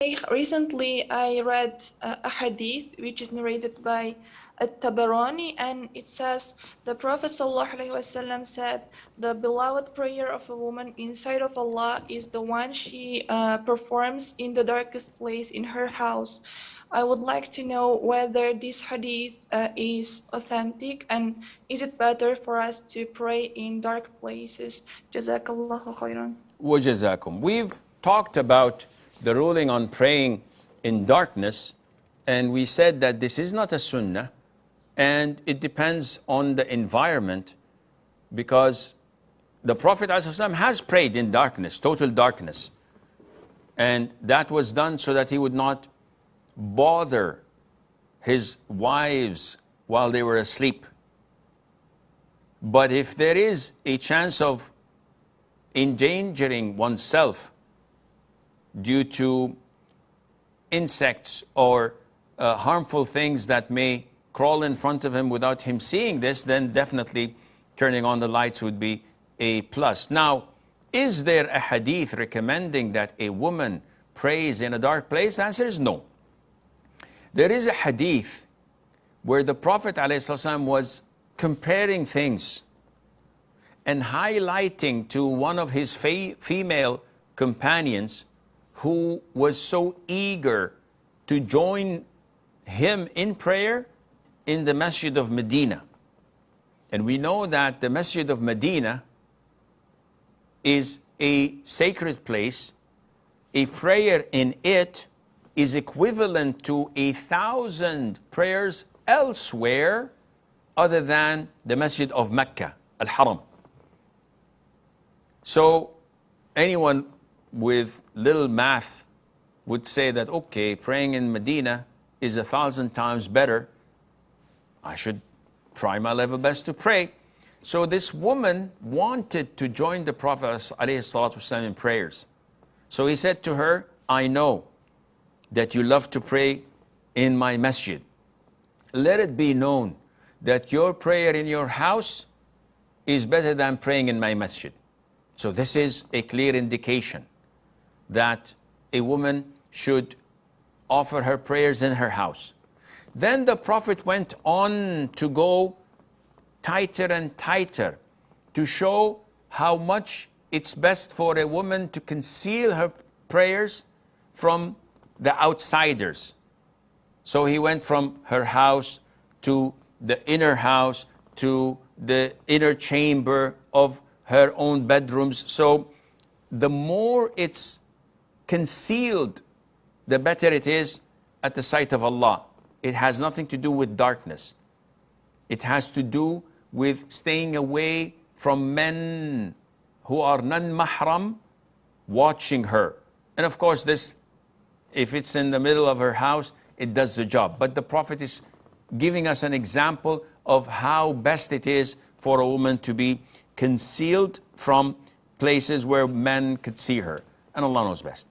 Recently, I read a hadith which is narrated by At-Tabarani, and it says the Prophet ﷺ said, "The beloved prayer of a woman inside of Allah is the one she performs in the darkest place in her house." I would like to know whether this hadith is authentic, and is it better for us to pray in dark places? Jazakallahu khairan. وَجَزَاكُمْ. We've talked about the ruling on praying in darkness, and we said that this is not a sunnah, and it depends on the environment, because the Prophet ﷺ has prayed in darkness, total darkness, and that was done so that he would not bother his wives while they were asleep. But if there is a chance of endangering oneself due to insects or harmful things that may crawl in front of him without him seeing this, then definitely turning on the lights would be a plus. Now, is there a hadith recommending that a woman prays in a dark place? The answer is no. There is a hadith where the Prophet ﷺ was comparing things and highlighting to one of his female companions who was so eager to join him in prayer in the Masjid of Medina. And we know that the Masjid of Medina is a sacred place. A prayer in it is equivalent to 1,000 prayers elsewhere other than the Masjid of Mecca, Al-Haram. So anyone with little math would say that, okay, praying in Medina is 1,000 times better. I should try my level best to pray. So this woman wanted to join the Prophet ﷺ in prayers. So he said to her, I know that you love to pray in my masjid. Let it be known that your prayer in your house is better than praying in my masjid. So this is a clear indication that a woman should offer her prayers in her house. Then the Prophet went on to go tighter and tighter to show how much it's best for a woman to conceal her prayers from the outsiders. So he went from her house to the inner house to the inner chamber of her own bedrooms. So the more it's concealed, the better it is at the sight of Allah. It has nothing to do with darkness. It has to do with staying away from men who are non-mahram watching her. And of course, this, if it's in the middle of her house, it does the job. But the Prophet is giving us an example of how best it is for a woman to be concealed from places where men could see her. And Allah knows best.